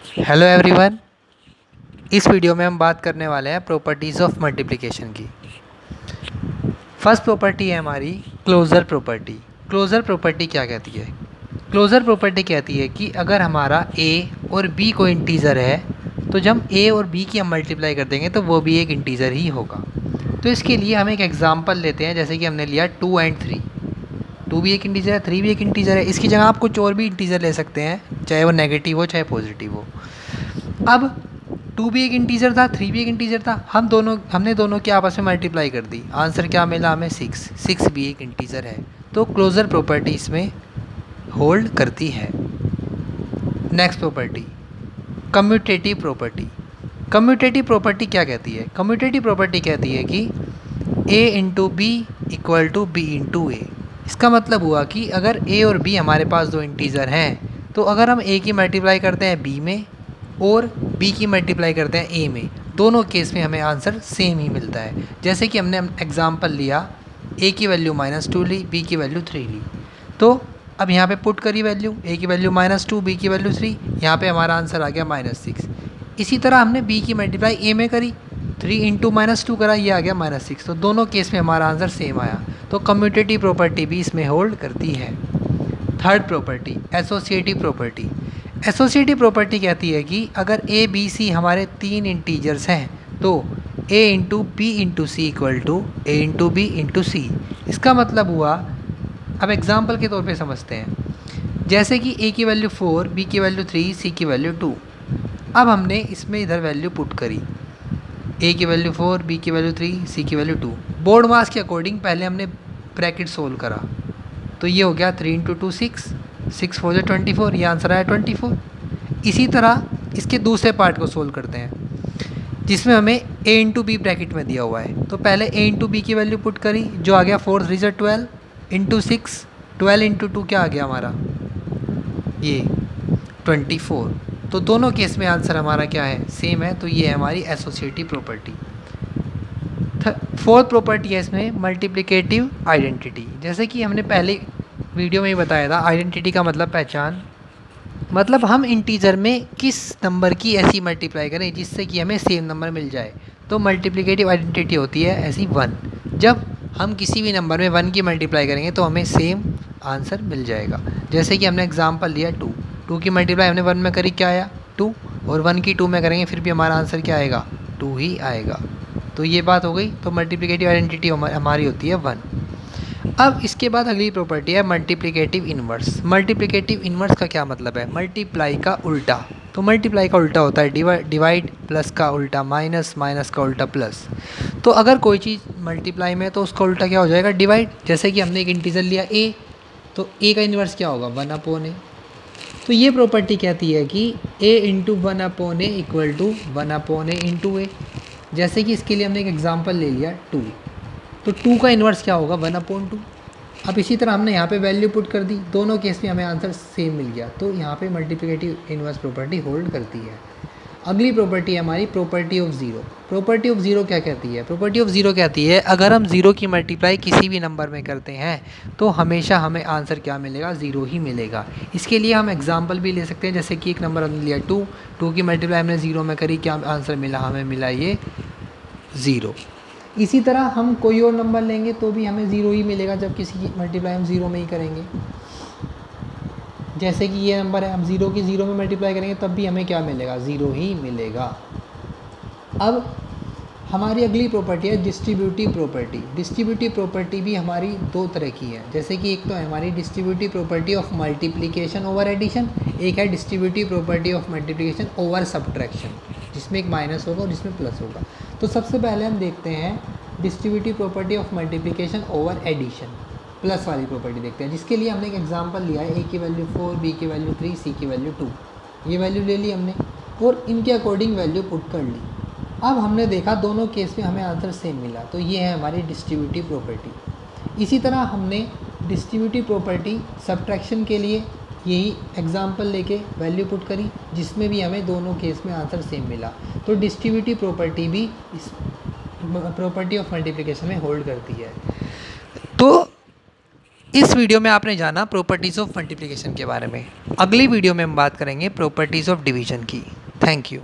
Hello everyone. इस video में हम बात करने वाले हैं प्रॉपर्टीज़ ऑफ मल्टीप्लिकेशन की। फर्स्ट प्रॉपर्टी है हमारी क्लोज़र प्रॉपर्टी। क्लोज़र प्रॉपर्टी क्या कहती है? क्लोज़र प्रॉपर्टी कहती है कि अगर हमारा a और b कोई इंटीज़र है तो जब a और b की हम मल्टीप्लाई कर देंगे तो वो भी एक इंटीज़र ही होगा। तो इसके लिए हम एक एग्जांपल लेते हैं, जैसे कि हमने लिया 2 एंड 3। 2 भी एक इंटीज़र है, 3 भी एक इंटीज़र है। इसकी जगह आप कुछ और भी इंटीज़र ले सकते हैं, चाहे वो नेगेटिव हो चाहे पॉजिटिव हो। अब 2 भी एक इंटीजर था, 3 भी एक इंटीजर था, हमने दोनों की आपस में मल्टीप्लाई कर दी। आंसर क्या मिला हमें? 6। 6 भी एक इंटीजर है। तो क्लोजर प्रॉपर्टी इसमें होल्ड करती है। Next property, commutative property. Commutative property क्या कहती है? कम्यूटेटिव प्रॉपर्टी कहती है कि a into B equal to B into A. इसका मतलब हुआ कि अगर a और b हमारे पास दो इंटीजर हैं तो अगर हम a की मल्टीप्लाई करते हैं b में और b की मल्टीप्लाई करते हैं a में, दोनों केस में हमें आंसर सेम ही मिलता है। जैसे कि हमने एग्जांपल लिया, a की वैल्यू -2 ली, b की वैल्यू 3 ली। तो अब यहाँ पे पुट करी वैल्यू, a की वैल्यू -2, b की वैल्यू 3, यहाँ पे हमारा आंसर आ गया -6। इसी तरह हमने b की मल्टीप्लाई a में करी, 3 इंटू -2 करा, ये आ गया -6। तो दोनों केस में हमारा आंसर सेम आया। तो कम्यूटेटिव प्रॉपर्टी भी इसमें होल्ड करती है। Third property, associative property. Associative property कहती है कि अगर a b c हमारे 3 इंटीजर्स हैं तो a into B into C equal to a into B into C. इसका मतलब हुआ, अब एग्जाम्पल के तौर पे समझते हैं, जैसे कि a की वैल्यू 4, b की वैल्यू 3, c की वैल्यू 2। अब हमने इसमें इधर वैल्यू पुट करी, a की वैल्यू 4, b की वैल्यू 3, c की वैल्यू 2। बोर्ड मास के अकॉर्डिंग पहले हमने ब्रैकेट सोल्व करा, तो ये हो गया 3 इंटू 2 6, 6 4 24, ये आंसर आया 24। इसी तरह इसके दूसरे पार्ट को सोल्व करते हैं, जिसमें हमें a इंटू बी ब्रैकेट में दिया हुआ है। तो पहले a इंटू बी की वैल्यू पुट करी, जो आ गया 4 3 12 इंटू 6, 12 इंटू 2 क्या आ गया हमारा? ये 24। तो दोनों केस में आंसर हमारा क्या है? सेम है। तो ये है हमारी एसोसिएटिव प्रॉपर्टी। फोर्थ प्रॉपर्टी है इसमें मल्टीप्लिकेटिव आइडेंटिटी। जैसे कि हमने पहले वीडियो में ही बताया था, आइडेंटिटी का मतलब पहचान, मतलब हम इंटीजर में किस नंबर की ऐसी मल्टीप्लाई करें जिससे कि हमें सेम नंबर मिल जाए। तो मल्टीप्लिकेटिव आइडेंटिटी होती है ऐसी 1। जब हम किसी भी नंबर में 1 की मल्टीप्लाई करेंगे तो हमें सेम आंसर मिल जाएगा। जैसे कि हमने एग्जांपल लिया 2, 2 की मल्टीप्लाई हमने 1 में करी, क्या आया? 2। और 1 की 2 में करेंगे फिर भी हमारा आंसर क्या आएगा? 2 ही आएगा। तो ये बात हो गई। तो मल्टीप्लिकेटिव आइडेंटिटी हमारी होती है 1। अब इसके बाद अगली प्रॉपर्टी है मल्टीप्लिकेटिव इन्वर्स। मल्टीप्लिकेटिव इन्वर्स का क्या मतलब है? मल्टीप्लाई का उल्टा। तो मल्टीप्लाई का उल्टा होता है डिवाइड, प्लस का उल्टा माइनस, माइनस का उल्टा प्लस। तो अगर कोई चीज़ मल्टीप्लाई में तो उसका उल्टा क्या हो जाएगा? डिवाइड। जैसे कि हमने एक इंटीजर लिया a, तो a का इन्वर्स क्या होगा? 1/a। तो ये प्रॉपर्टी कहती है कि a into 1/a equal to 1/a into a। जैसे कि इसके लिए हमने एक एग्जाम्पल ले लिया 2, तो 2 का इन्वर्स क्या होगा? 1/2। अब इसी तरह हमने यहाँ पे वैल्यू पुट कर दी, दोनों केस में हमें आंसर सेम मिल गया। तो यहाँ पे मल्टीप्लिकेटिव इन्वर्स प्रॉपर्टी होल्ड करती है। अगली प्रॉपर्टी है हमारी property of zero. Property of zero क्या कहती है? प्रॉपर्टी ऑफ ज़ीरो कहती है अगर हम ज़ीरो की मल्टीप्लाई किसी भी नंबर में करते हैं तो हमेशा हमें आंसर क्या मिलेगा? ज़ीरो ही मिलेगा। इसके लिए हम एग्जाम्पल भी ले सकते हैं, जैसे कि एक नंबर हमने लिया 2, 2 की मल्टीप्लाई हमने ज़ीरो में करी, क्या आंसर मिला? हमें मिला ये 0। इसी तरह हम कोई और नंबर लेंगे तो भी हमें ज़ीरो ही मिलेगा जब किसी की मल्टीप्लाई हम ज़ीरो में ही करेंगे। जैसे कि ये नंबर है, हम ज़ीरो की ज़ीरो में मल्टीप्लाई करेंगे तब भी हमें क्या मिलेगा? ज़ीरो ही मिलेगा। अब हमारी अगली प्रॉपर्टी है डिस्ट्रीब्यूटिव प्रॉपर्टी। डिस्ट्रीब्यूटिव प्रॉपर्टी भी हमारी दो तरह की है, जैसे कि एक तो है हमारी distributive property of multiplication over addition, एक है distributive property of multiplication over subtraction, जिसमें एक माइनस होगा और जिसमें प्लस होगा। तो सबसे पहले हम देखते हैं distributive property of multiplication over addition, plus वाली प्रॉपर्टी देखते हैं, जिसके लिए हमने एक एग्जांपल लिया है, a की वैल्यू 4, b की वैल्यू 3, c की वैल्यू 2। ये वैल्यू ले ली हमने और इनके अकॉर्डिंग वैल्यू पुट कर ली। अब हमने देखा दोनों केस में हमें आंसर सेम मिला, तो ये है हमारी डिस्ट्रीब्यूटिव प्रॉपर्टी। इसी तरह हमने डिस्ट्रीब्यूटिव प्रॉपर्टी सब्ट्रैक्शन के लिए यही एग्जांपल लेके वैल्यू पुट करी, जिसमें भी हमें दोनों केस में आंसर सेम मिला। तो डिस्ट्रीब्यूटिव प्रॉपर्टी भी इस प्रॉपर्टी ऑफ मल्टीप्लिकेशन में होल्ड करती है। तो इस वीडियो में आपने जाना प्रॉपर्टीज़ ऑफ मल्टीप्लिकेशन के बारे में। अगली वीडियो में हम बात करेंगे प्रॉपर्टीज़ ऑफ डिवीजन की। Thank you.